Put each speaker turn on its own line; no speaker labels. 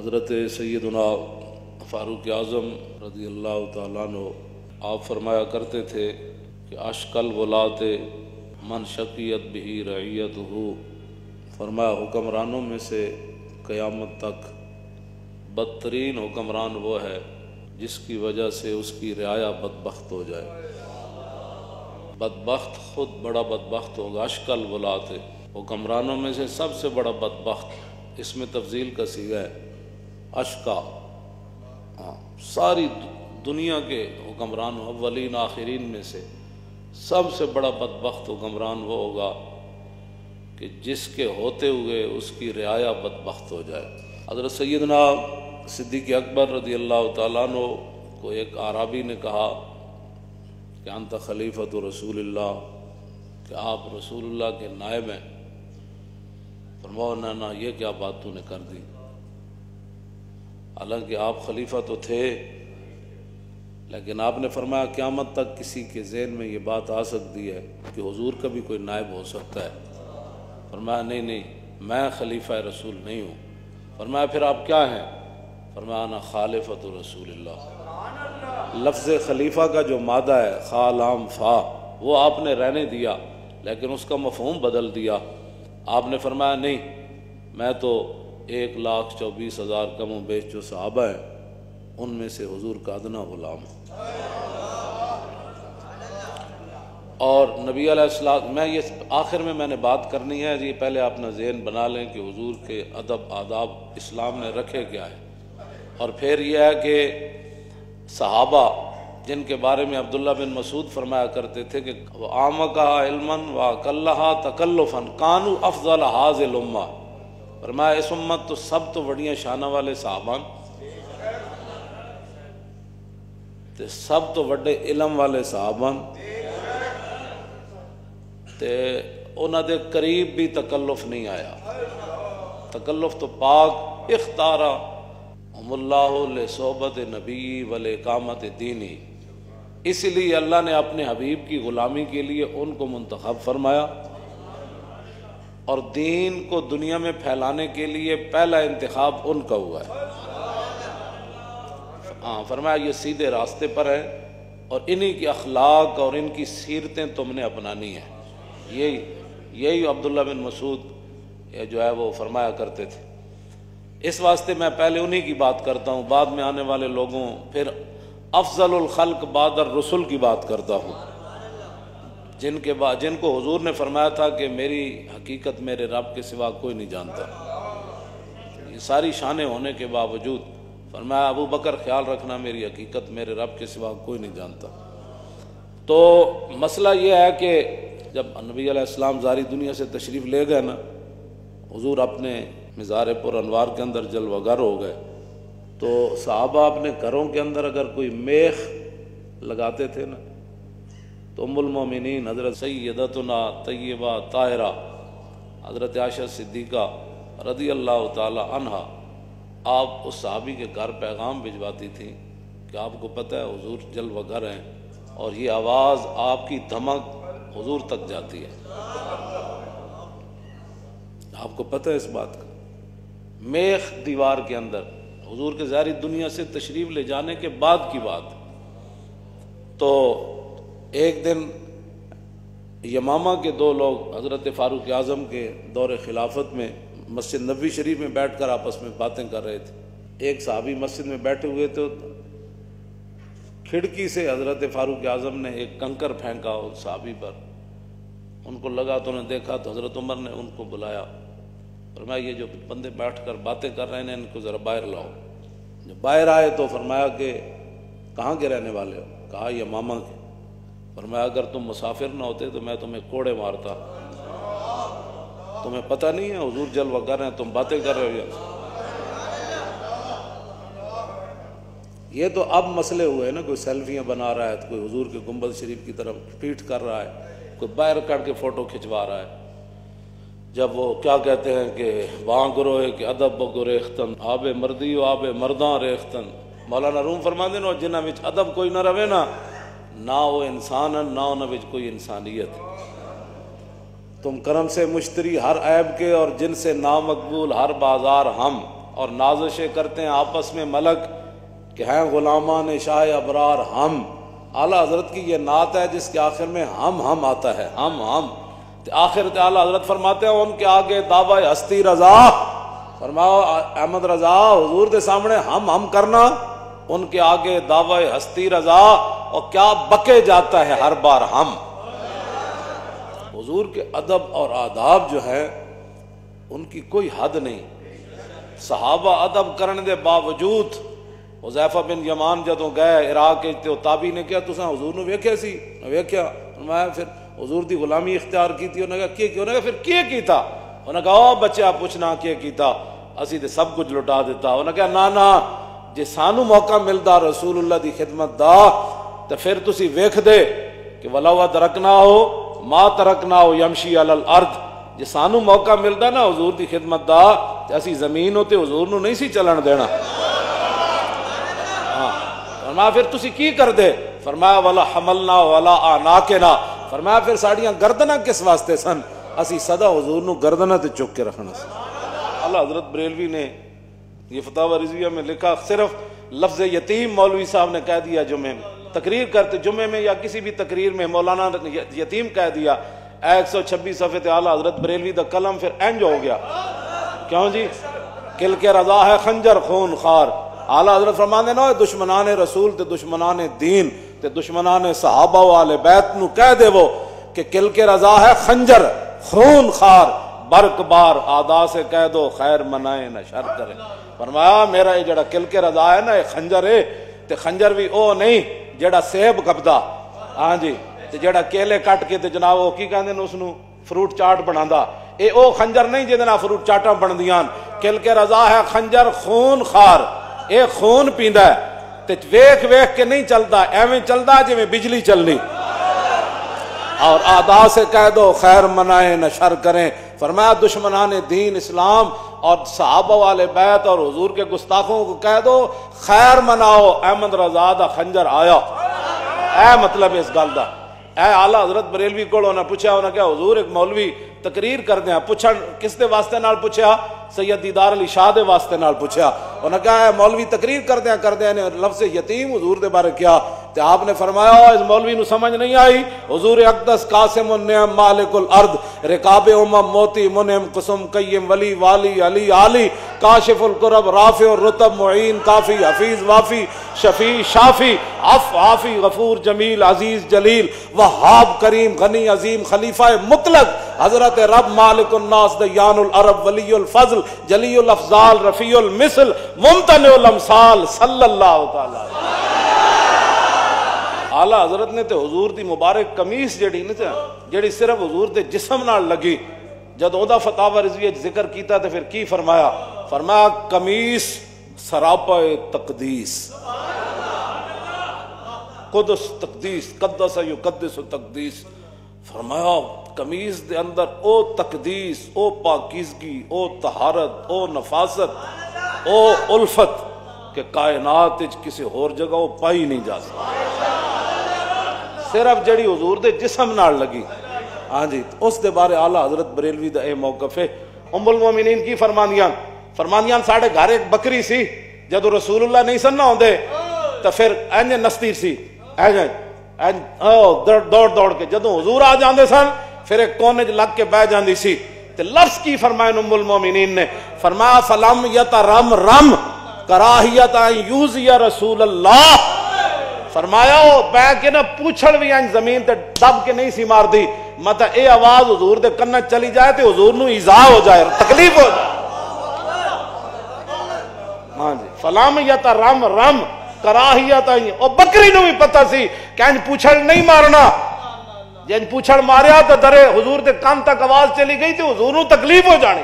حضرت سیدنا فاروق اعظم رضی اللہ تعالیٰ عنہ آپ فرمایا کرتے تھے کہ اشکل ولات من شقیت بہی رعیتہ، فرمایا حکمرانوں میں سے قیامت تک بدترین حکمران وہ ہے جس کی وجہ سے اس کی رعایا بدبخت ہو جائے۔ بدبخت خود بڑا بدبخت ہوگا۔ اشکل ولات، حکمرانوں میں سے سب سے بڑا بدبخت، اس میں تفضیل کا صیغہ ہے اشکا۔ ساری دنیا کے حکمران اولین آخرین میں سے سب سے بڑا بدبخت حکمران وہ ہوگا کہ جس کے ہوتے ہوئے اس کی رعایا بدبخت ہو جائے۔ حضرت سیدنا صدیق اکبر رضی اللہ تعالیٰ عنہ کو ایک اعرابی نے کہا کہ انت خلیفۃ رسول اللہ، کہ آپ رسول اللہ کے نائب ہیں۔ فرمایا نہ یہ کیا بات تو نے کر دی، حالانکہ آپ خلیفہ تو تھے، لیکن آپ نے فرمایا قیامت تک کسی کے ذہن میں یہ بات آ سکتی ہے کہ حضور کا بھی کوئی نائب ہو سکتا ہے۔ فرمایا نہیں، میں خلیفہ رسول نہیں ہوں۔ فرمایا پھر آپ کیا ہیں؟ فرمایا انا خالفۃ رسول اللہ۔ لفظ خلیفہ کا جو مادہ ہے خا لام فا، وہ آپ نے رہنے دیا، لیکن اس کا مفہوم بدل دیا۔ آپ نے فرمایا نہیں، میں تو 1,24,000 کم و بیش جو صحابہ ہیں ان میں سے حضور کا ادنا غلام ہوں۔ اور نبی علیہ السلام، میں یہ آخر میں نے بات کرنی ہے جی، پہلے اپنا ذہن بنا لیں کہ حضور کے ادب آداب اسلام نے رکھے کیا ہے، اور پھر یہ ہے کہ صحابہ جن کے بارے میں عبداللہ بن مسعود فرمایا کرتے تھے کہ وَعَامَكَهَا عِلْمًا وَأَقَلَّهَا تَكَلُّفًا كَانُوا أَفْضَلَ هَذِهِ الْأُمَّةِ، فرمایا اس امت تو سب تو بڑیاں شانہ والے صحابہ، تے سب تو بڑے علم والے صحابہ، تے انہاں دے قریب بھی تکلف نہیں آیا۔ تکلف تو پاک اختارا ہم اللہ لصحبت نبی ولاقامت دینی، اسی لیے اللہ نے اپنے حبیب کی غلامی کے لیے ان کو منتخب فرمایا، اور دین کو دنیا میں پھیلانے کے لیے پہلا انتخاب ان کا ہوا ہے۔ فرمایا یہ سیدھے راستے پر ہے، اور انہی کے اخلاق اور ان کی سیرتیں تم نے اپنانی ہیں۔ یہی عبداللہ بن مسعود جو ہے وہ فرمایا کرتے تھے۔ اس واسطے میں پہلے انہی کی بات کرتا ہوں، بعد میں آنے والے لوگوں، پھر افضل الخلق بعد الرسل کی بات کرتا ہوں، جن کو حضور نے فرمایا تھا کہ میری حقیقت میرے رب کے سوا کوئی نہیں جانتا۔ یہ ساری شانیں ہونے کے باوجود فرمایا ابو بکر خیال رکھنا میری حقیقت میرے رب کے سوا کوئی نہیں جانتا۔ تو مسئلہ یہ ہے کہ جب نبی علیہ السلام ظاہری دنیا سے تشریف لے گئے نا، حضور اپنے مزار پر انوار کے اندر جلوہ گر ہو گئے، تو صحابہ اپنے گھروں کے اندر اگر کوئی میخ لگاتے تھے نا، تو ام المومنین حضرت سیدتنا طیبہ طاہرہ حضرت عائشہ صدیقہ رضی اللہ تعالی عنہا، آپ اس صحابی کے گھر پیغام بھجواتی تھیں کہ آپ کو پتہ ہے حضور جلوہ گر ہیں، اور یہ آواز آپ کی دھمک حضور تک جاتی ہے۔ آپ کو پتہ ہے اس بات کا؟ میخ دیوار کے اندر، حضور کے ظاہری دنیا سے تشریف لے جانے کے بعد کی بات۔ تو ایک دن یمامہ کے دو لوگ حضرت فاروق اعظم کے دور خلافت میں مسجد نبوی شریف میں بیٹھ کر آپس میں باتیں کر رہے تھے۔ ایک صحابی مسجد میں بیٹھے ہوئے تو کھڑکی سے حضرت فاروق اعظم نے ایک کنکر پھینکا اس صحابی پر، ان کو لگا تو انہوں نے دیکھا تو حضرت عمر نے ان کو بلایا، فرمایا یہ جو بندے بیٹھ کر باتیں کر رہے ہیں ان کو ذرا باہر لاؤ۔ جب باہر آئے تو فرمایا کہ کہاں کے رہنے والے ہو؟ کہا یمامہ کے۔ فرمایا اگر تم مسافر نہ ہوتے تو میں تمہیں کوڑے مارتا، تمہیں پتہ نہیں ہے حضور جلوہ گر ہیں، تم باتیں کر رہے ہو۔ یہ تو اب مسئلے ہوئے نا، کوئی سیلفیاں بنا رہا ہے، کوئی حضور کے گنبد شریف کی طرف پیٹ کر رہا ہے، کوئی باہر کر کے فوٹو کھنچوا رہا ہے۔ جب وہ کیا کہتے ہیں کہ وہاں گروہ کہ ادب گریختن آب مردی و آب مرداں ریختن، مولانا روم فرما دے نا جنہاں وچ ادب کوئی نہ رہے نا، نہ وہ انسان نہ انہاں وچ کوئی انسانیت۔ تم کرم سے مشتری ہر عیب کے، اور جن سے نامقبول ہر بازار ہم، اور نازشیں کرتے ہیں آپس میں ملک کہ ہیں غلامان شاہ ابرار ہم. اعلیٰ حضرت کی یہ نعت ہے جس کے آخر میں ہم آتا ہے. ہم آخر اعلیٰ حضرت فرماتے ہیں ان کے آگے دعوی ہستی رضا. فرماؤ احمد رضا حضور دے سامنے ہم کرنا، ان کے آگے دعوی ہستی رضا، اور کیا بکے جاتا ہے ہر بار ہم. حضور کے ادب اور آداب جو ہے ان کی کوئی حد نہیں. صحابہ ادب کرنے دے باوجود حذیفہ بن یمان جدوں گئے عراق تے تابعی نے کہا تساں حضور نو ویکھیا سی؟ ویکھیا. میں پھر حضور دی غلامی اختیار کی. انہوں نے کہا انہوں نے کہا پھر کی کیتا؟ انہوں نے کہا بچہ پوچھنا کی کیتا؟ اسی تے سب کچھ لٹا دیتا. انہوں نے کہا نا جے سانو موقع ملدا رسول اللہ دی خدمت دا تے پھر تسی ویکھ دے کہ ولو ادرکنا ہو ما ترکنا ہو یمشی علی الارض. جے سانو موقع ملدا نا حضور دی خدمت دا تے اسی زمین تے حضور نو نہیں سی چلن دینا. فرمایا پھر تسی کی کر دے؟ فرمایا ولا حملنا ولا آناکنا. فرمایا پھر ساڑیاں گردناں کس واسطے سن؟ اسی صدا حضور نو گردناں تے چک کے رکھنا سی. اللہ حضرت بریلوی نے یہ فتاوی رضویہ میں لکھا، صرف لفظ یتیم مولوی صاحب نے کہہ دیا جمعے میں، تقریر کرتے جمعے میں یا کسی بھی تقریر میں مولانا یتیم کہہ دیا، 126 صفحے تے اعلیٰ حضرت بریلوی دا قلم پھر انج ہو گیا. کیوں جی؟ کل کے رضا ہے خنجر خون خار. اعلیٰ حضرت فرماندے نا دشمنان رسول تے دشمنان دین تے دشمنان صحابہ و آل بیت نو کہہ دے وہ کہ کل کے رضا ہے خنجر خون خار، برق بار آدا سے کہہ دو خیر منائے نہ شر کرے. فرمایا میرا یہ جڑا کل کے رضا ہے نا یہ خنجر ہے، تے خنجر بھی او نہیں جڑا سیب کبدا، ہاں جی، تے جڑا کیلے کٹ کے تے جناب وہ کی کہندے نے اس نو فروٹ چاٹ بنادا. اے او خنجر نہیں جے نال فروٹ چاٹاں بندیاں. کل کے رضا ہے خنجر خون خار، اے خون پیندا ہے تے ویکھ ویکھ کے نہیں چلدا، ایویں چلدا جویں بجلی چلنی. اور آدا سے کہہ دو خیر منائے نہ شر کریں. فرمایا دشمنان دین اسلام اور صحابہ والے بیت اور حضور کے گستاخوں کو کہہ دو خیر مناؤ، احمد رضا دا خنجر آیا. اے مطلب اس گل دا. اے اعلیٰ حضرت بریلوی کو انہوں نے پوچھا، انہوں نے کہا حضور ایک مولوی تقریر کر دیا. پوچھا کس دے واسطے نال پوچھا؟ سید دیدار علی شاہ دے واسطے نال پوچھا. انہوں نے کہا اے مولوی تقریر کر دیا نے لفظ یتیم حضور دے بارے کیا؟ تے آپ نے فرمایا اس مولوی نو سمجھ نہیں آئی. حضور اقدس قاسم النعم مالک الارض رکاب امم موتی منعم قسم قیم ولی والی علی عالی کاشف القرب رافع الرتب معین کافی حفیظ وافی شفیع شافی عف عافی غفور جمیل عزیز جلیل وہاب کریم غنی عظیم خلیفہ مطلق حضرت رب مالک الناس دیان العرب ولی الفضل جلی الافضال رفیع المثل ممتنع الامثال صلی اللہ تعالی. اعلیٰ حضرت نے تے حضور دی مبارک قمیص جڑی نا جڑی صرف حضور دے جسم نال لگی، جد اودا فتاوی رضویہ ذکر کیتا تے پھر کی فرمایا؟ فرمایا قمیص سراپا تقدیس، قدس تقدیس، قدس یقدس تقدیس. فرمایا قمیص دے اندر او تقدیس، او پاکیزگی، او طہارت، او نفاست، او الفت کہ کائنات کسی اور جگہ وہ پائی نہیں جا سکتی، صرف جڑی حضور دے جسم نال لگی. ہاں جی، اس دے بارے اعلیٰ حضرت بریلوی دا اے موقف ہے. ام المومنین کی فرماندیاں ساڑھے گھر ایک بکری سی، جدو رسول اللہ نہیں سن نہ ہوندے تو پھر اینج نستی سی، دوڑ کے جدو حضور آ جاندے سن پھر ایک کونے لگ کے بہ جاندی سی. تے لفظ کی فرمایا ام المومنین نے؟ فرمایا فلم یترم رم کراہیت ان یوزی رسول اللہ. فرمایا وہ بہ کے نہ پوچھڑ بھی ان زمین تے دب کے نہیں سی مار دی، مطلب اے آواز حضور دے کن چلی جائے تے حضور نو ایذا ہو جائے، تکلیف ہو جائے. ہاں جی، فلم یترم رم کراہیت ان، اور بکری نو بھی پتہ سی کہ ان پوچھڑ نہیں مارنا، جن پوچھڑ ماریا تو درے حضور دے کان تک آواز چلی گئی تے حضور نو تکلیف ہو جانی.